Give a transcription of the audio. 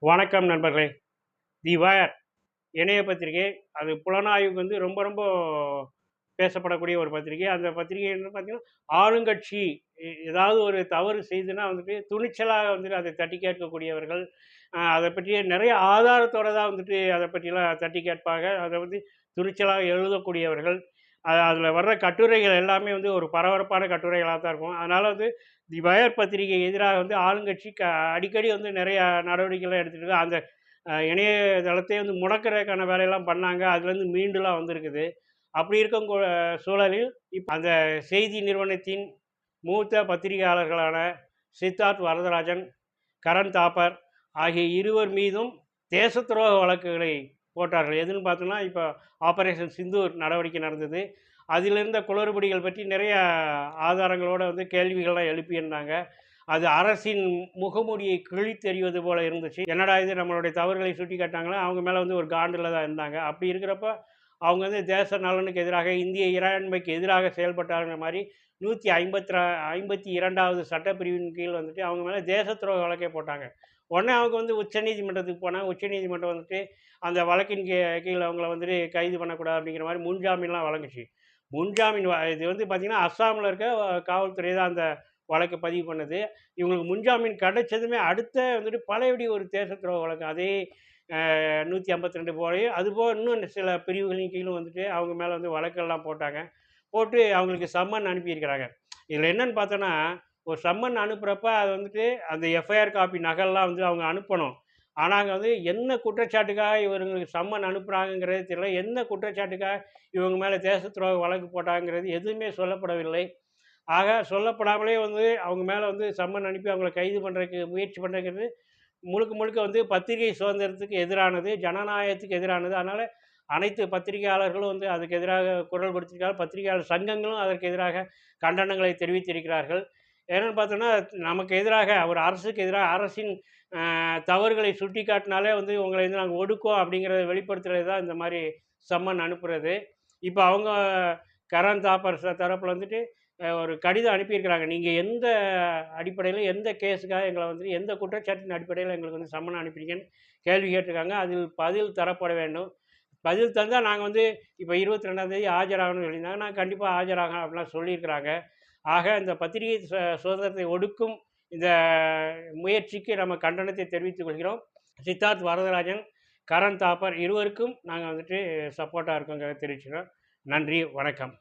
வணக்கம் நண்பர்களே. தி வயர் இணைய பத்திரிகை. அது புலனாய்வுக்கு ரொம்ப ரொம்ப பேசப்படக்கூடிய ஒரு பத்திரிகை. அந்த பத்திரிகை என்ன பார்த்தீங்கன்னா, ஆளுங்கட்சி ஏதாவது ஒரு தவறு செய்துன்னா துணிச்சலாக அதை தட்டி கேட்கக்கூடியவர்கள். அதை பற்றிய நிறைய ஆதாரத்தோட தான் அதை பற்றிலாம் தட்டி கேட்பாங்க. அதை துணிச்சலாக எழுதக்கூடியவர்கள். அதில் வர்ற கட்டுரைகள் எல்லாமே ஒரு பரபரப்பான கட்டுரைகளாக தான் இருக்கும். அதனால் தி வயர் பத்திரிகை எதிராக ஆளுங்கட்சி அடிக்கடி நிறைய நடவடிக்கைலாம் எடுத்துட்டு இருக்கு. அந்த இணையதளத்தை முடக்கிறதுக்கான வேலையெல்லாம் பண்ணாங்க. அதுலேருந்து மீண்டுலாம் வந்திருக்குது. அப்படி இருக்கும் சூழலில் அந்த செய்தி நிறுவனத்தின் மூத்த பத்திரிகையாளர்களான சித்தார்த் வரதராஜன், கரண் தாப்பர் ஆகிய இருவர் மீதும் தேச துரோக வழக்குகளை போட்டார்கள். எதுன்னு பார்த்தோம்னா, இப்போ ஆபரேஷன் சிந்தூர் நடவடிக்கை நடந்தது. அதில் இருந்த குளறுபடிகள் பற்றி நிறைய ஆதாரங்களோட கேள்விகள்லாம் எழுப்பியிருந்தாங்க. அது அரசின் முகமூடியை கிழித்தெறிவது போல இருந்துச்சு. என்னடா இது, நம்மளுடைய தவறுகளை சுட்டி காட்டாங்களா, அவங்க மேலே ஒரு காண்டில் தான் இருந்தாங்க. அப்படி இருக்கிறப்ப அவங்க தேச நலனுக்கு எதிராக, இந்திய இறையாண்மைக்கு எதிராக செயல்பட்டாருங்கிற மாதிரி 152வது சட்டப்பிரிவின் கீழ் அவங்க மேலே தேச துரோக வழக்கே போட்டாங்க. உடனே அவங்க உச்சநீதிமன்றத்துக்கு போனாங்க. உச்சநீதிமன்றம் அந்த வழக்கின் கீழே அவங்கள கைது பண்ணக்கூடாது அப்படிங்கிற மாதிரி முன்ஜாமீன்லாம் வழங்குச்சு. முன்ஜாமீன் இது பார்த்தீங்கன்னா, அஸ்ஸாமில் இருக்க காவல்துறை தான் அந்த வழக்கு பதிவு பண்ணது. இவங்களுக்கு முன்ஜாமீன் கிடைச்சதுமே அடுத்த பழையபடி ஒரு தேச துரோக வழக்கு, அதே 152 போலயும் அதுபோக இன்னும் சில பிரிவுகளின் கீழும் அவங்க மேலே வழக்கெல்லாம் போட்டாங்க. போட்டு அவங்களுக்கு சம்மன் அனுப்பியிருக்கிறாங்க. இதில் என்னன்னு பார்த்தோன்னா, ஒரு சம்மன் அனுப்புகிறப்ப அது அந்த எஃப்ஐஆர் காப்பி நகல்லாம் அவங்க அனுப்பணும். ஆனால் அங்கே என்ன குற்றச்சாட்டுக்காக இவங்களுக்கு சம்மன் அனுப்புகிறாங்கங்கிறது தெரியல. என்ன குற்றச்சாட்டுக்காக இவங்க மேலே தேச துரோக வழக்கு போட்டாங்கிறது எதுவுமே சொல்லப்படவில்லை. ஆக சொல்லப்படாமலே அவங்க மேலே சம்மன் அனுப்பி அவங்கள கைது பண்ணுறதுக்கு முயற்சி பண்ணுறதுங்கிறது முழுக்க முழுக்க பத்திரிகை சுதந்திரத்துக்கு எதிரானது, ஜனநாயகத்துக்கு எதிரானது. அதனால் அனைத்து பத்திரிகையாளர்களும் அதுக்கு எதிராக குரல் கொடுத்திருக்கிறார்கள். பத்திரிகையாளர் சங்கங்களும் அதற்கு எதிராக கண்டனங்களை தெரிவித்திருக்கிறார்கள். ஏன்னு பார்த்தோன்னா, நமக்கு எதிராக ஒரு அரசுக்கு எதிராக அரசின் தவறுகளை சுட்டி காட்டினாலே உங்களை நாங்கள் ஒடுக்குவோம் அப்படிங்கிறத வெளிப்படுத்துறது தான் இந்த மாதிரி சம்மன் அனுப்புகிறது. இப்போ அவங்க கரண் தாப்பர் தரப்பில் ஒரு கடிதம் அனுப்பியிருக்கிறாங்க. நீங்கள் எந்த அடிப்படையில், எந்த கேஸுக்காக எங்களை எந்த குற்றச்சாட்டின் அடிப்படையில் எங்களுக்கு சம்மன் அனுப்பினீங்கன்னு கேள்வி கேட்டிருக்காங்க. அதில் பதில் தரப்பட வேண்டும். பதில் தந்தால் நாங்கள் இப்போ 22ஆம் தேதி ஆஜராகணும்னு சொல்லியிருந்தாங்க. நான் கண்டிப்பாக ஆஜராகணும் அப்படிலாம் சொல்லியிருக்கிறாங்க. ஆக இந்த பத்திரிகை சுதந்திரத்தை ஒடுக்கும் இந்த முயற்சிக்கு நம்ம கண்டனத்தை தெரிவித்துக் கொள்கிறோம். சித்தார்த் வரதராஜன், கரண் தாப்பர் இருவருக்கும் நாங்கள் சப்போர்ட்டாக இருக்கோங்கிறத தெரிவிச்சுக்கிறோம். நன்றி, வணக்கம்.